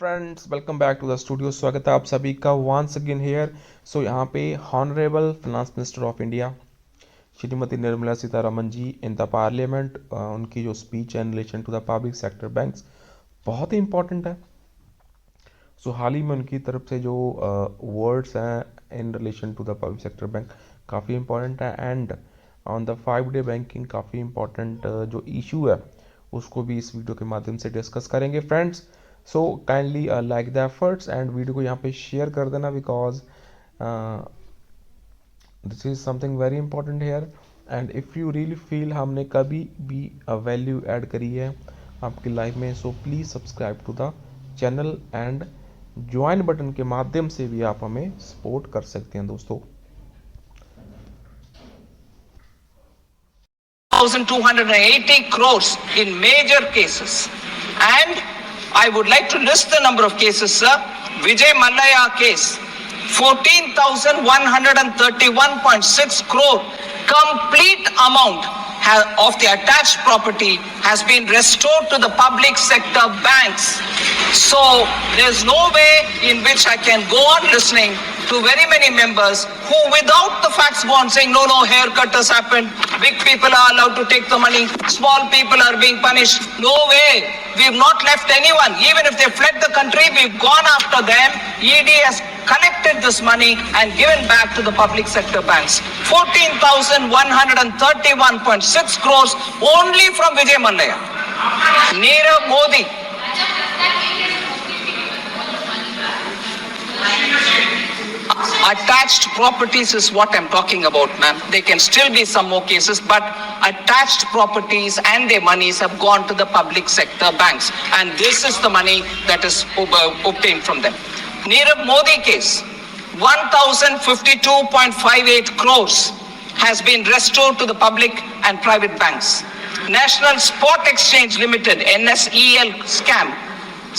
Friends, welcome back to the studio. स्वागत है आप सभी का वंस अगेन हेयर। सो यहाँ पे honourable finance minister of India Shrimati Nirmala Sitharaman ji in the parliament, उनकी जो स्पीच है in relation to the public sector banks बहुत ही इंपॉर्टेंट है। सो हाल ही में उनकी तरफ से जो वर्ड्स हैं in relation to the public sector bank काफ़ी इंपॉर्टेंट है, and on the 5 day banking काफ़ी इंपॉर्टेंट जो इशू है उसको भी इस वीडियो के माध्यम से डिस्कस करेंगे friends. So kindly like the efforts and video को यहाँ पे शेयर कर देना, because this is something very important here. And if you really feel हमने कभी भी वैल्यू ऐड करी है आपकी लाइफ में, so please subscribe to the channel and join button के माध्यम से भी आप हमें सपोर्ट कर सकते हैं दोस्तों। 1,280 crores in major cases, and I would like to list the number of cases, sir. Vijay Mallya case, 14,131.6 crore, complete amount of the attached property has been restored to the public sector banks. So there's no way in which I can go on listening to very many members who, without the facts, go on saying, no, haircut has happened, big people are allowed to take the money, small people are being punished. No way. We've not left anyone. Even if they fled the country, we've gone after them. ED has collected this money and given back to the public sector banks. 14,131.6 crores only from Vijay Mallya. Nirav Modi. Attached properties is what I'm talking about, ma'am. There can still be some more cases, but attached properties and their monies have gone to the public sector banks, and this is the money that is obtained from them. Nirav Modi case, 1,052.58 crores has been restored to the public and private banks. National Spot Exchange Limited, NSEL scam,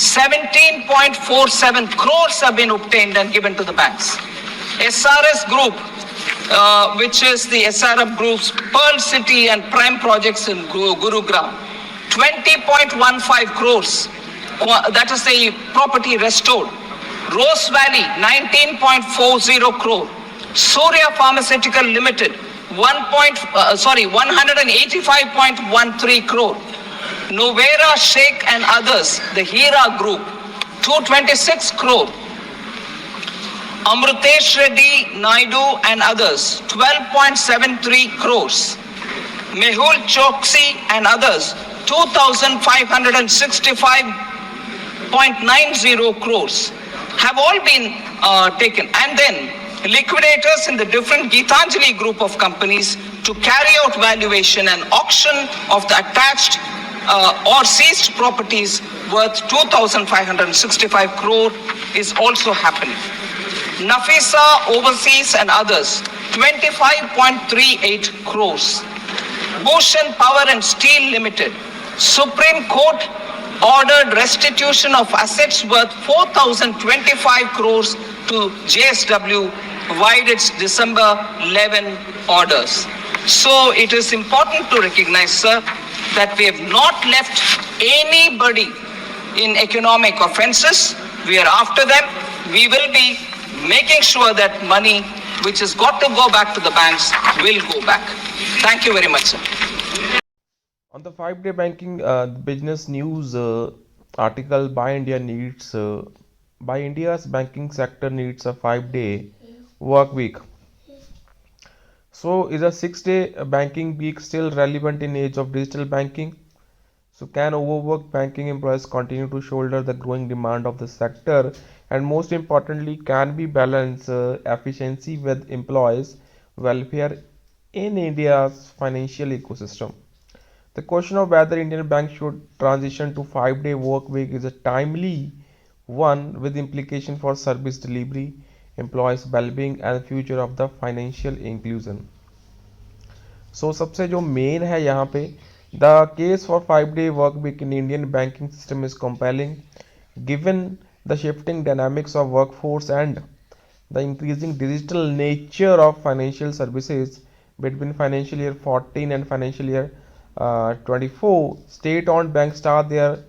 17.47 crores have been obtained and given to the banks. SRS Group, which is the SRF Group's Pearl City and Prime projects in Gurugram, 20.15 crores, that is the property restored. Rose Valley, 19.40 crore. Surya Pharmaceutical Limited, 185.13 crore. Novera Sheikh and others, the Hira Group, 226 crore. Amrutesh Reddy, Naidu and others, 12.73 crores. Mehul Choksi and others, 2,565.90 crores have all been taken. And then liquidators in the different Geetanjali group of companies to carry out valuation and auction of the attached or seized properties worth 2,565 crore is also happening. Nafisa Overseas and others, 25.38 crores. Bhushan Power and Steel Limited, Supreme Court ordered restitution of assets worth 4,025 crores to JSW via its December 11 orders. So it is important to recognize, sir, that we have not left anybody in economic offences. We are after them. We will be making sure that money which has got to go back to the banks will go back. Thank you very much, sir. On the 5 day banking business news article, by India's banking sector needs a 5 day work week. So is a 6 day banking week still relevant in age of digital banking? So can overworked banking employees continue to shoulder the growing demand of the sector? And most importantly, can we balance efficiency with employees' welfare in India's financial ecosystem? The question of whether Indian banks should transition to 5 day work week is a timely one with implication for service delivery, employees' well-being and future of the financial inclusion. So सबसे जो main है यहाँ पे, the case for 5 day work week in Indian banking system is compelling given the shifting dynamics of workforce and the increasing digital nature of financial services. Between financial year 14 and financial year 24, state-owned banks start their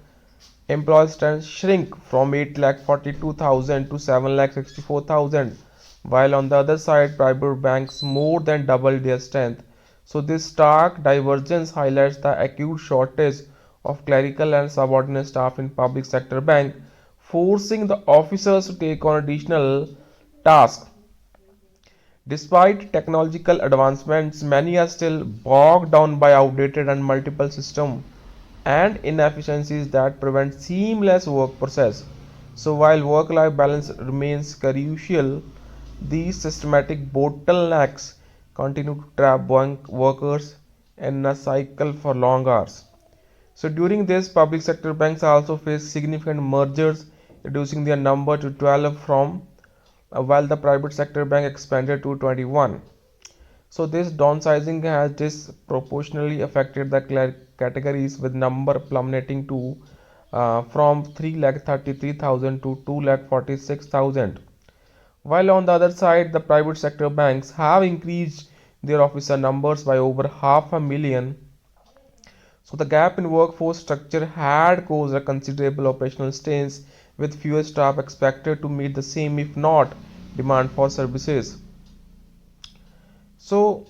employee strength shrink from 8,42,000 to 7,64,000, while on the other side, private banks more than doubled their strength. So, this stark divergence highlights the acute shortage of clerical and subordinate staff in public sector bank, forcing the officers to take on additional tasks. Despite technological advancements, many are still bogged down by outdated and multiple systems and inefficiencies that prevent seamless work process. So while work-life balance remains crucial, these systematic bottlenecks continue to trap workers in a cycle for long hours. So during this, public sector banks also face significant mergers, reducing their number to 12 from while the private sector bank expanded to 21. So this downsizing has disproportionately affected the categories with number plummeting to from 3,33,000 to 2,46,000. While on the other side, the private sector banks have increased their officer numbers by over half a million. So the gap in workforce structure had caused a considerable operational strains with fewer staff expected to meet the same if not demand for services. So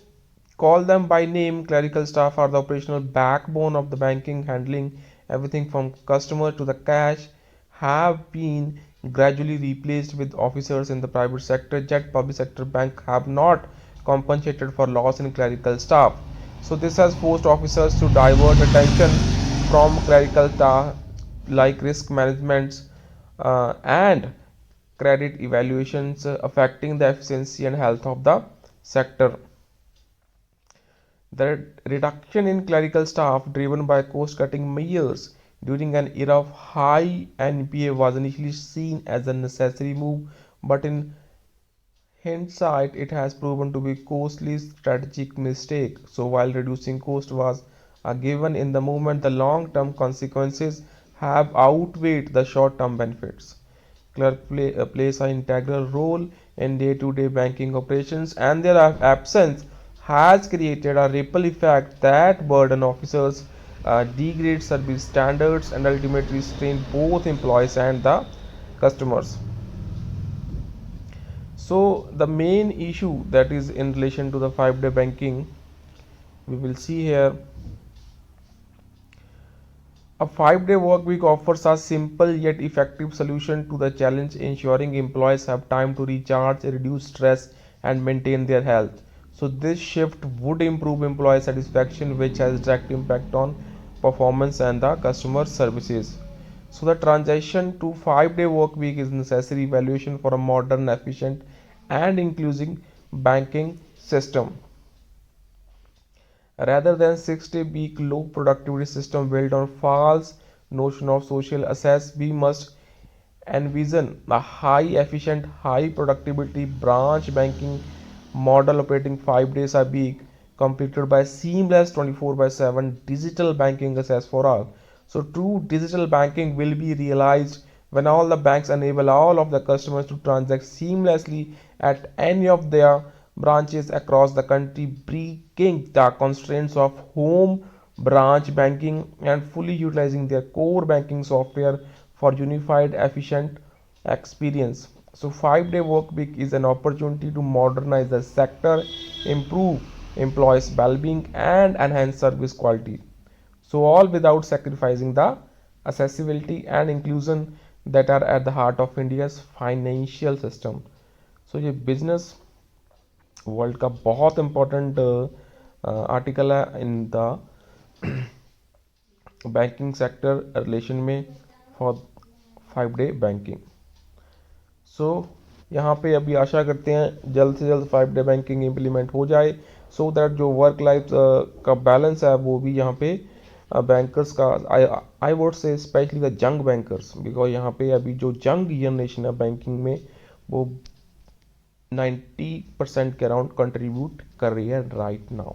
call them by name, clerical staff are the operational backbone of the banking, handling everything from customer to the cash, have been gradually replaced with officers in the private sector, yet public sector bank have not compensated for loss in clerical staff. So this has forced officers to divert attention from clerical tasks like risk management and credit evaluations, affecting the efficiency and health of the sector. The reduction in clerical staff, driven by cost cutting measures during an era of high NPA, was initially seen as a necessary move, but in hindsight, it has proven to be a costly strategic mistake. So, while reducing cost was a given in the moment, the long term consequences have outweighed the short term benefits. Plays an integral role in day-to-day banking operations, and their absence has created a ripple effect that burden officers, degrade service standards, and ultimately strain both employees and the customers. So the main issue that is in relation to the 5-day banking, we will see here. A 5-day work week offers a simple yet effective solution to the challenge, ensuring employees have time to recharge, reduce stress, and maintain their health. So, this shift would improve employee satisfaction, which has direct impact on performance and the customer services. So, the transition to 5-day work week is necessary evaluation for a modern, efficient, and inclusive banking system rather than 6-day week low productivity system built on false notion of social access. We must envision a high efficient, high productivity branch banking model operating 5 days a week, completed by seamless 24 by 7 digital banking access for all. So true digital banking will be realized when all the banks enable all of the customers to transact seamlessly at any of their branches across the country, breaking the constraints of home branch banking and fully utilizing their core banking software for unified efficient experience. So 5-day work week is an opportunity to modernize the sector, improve employees well-being, and enhance service quality, so all without sacrificing the accessibility and inclusion that are at the heart of India's financial system. So ये business world का बहुत important article है in the banking sector relation में for 5-डे banking. सो यहाँ पे अभी आशा करते हैं जल्द से जल्द 5-डे बैंकिंग इम्प्लीमेंट हो जाए, सो दैट जो वर्क लाइफ का बैलेंस है वो भी यहाँ पे बैंकर्स का, I would say specially the young bankers, because यहाँ पे अभी जो यंग जनरेशन है बैंकिंग में वो 90% के अराउंड कंट्रीब्यूट कर रही है राइट नाउ.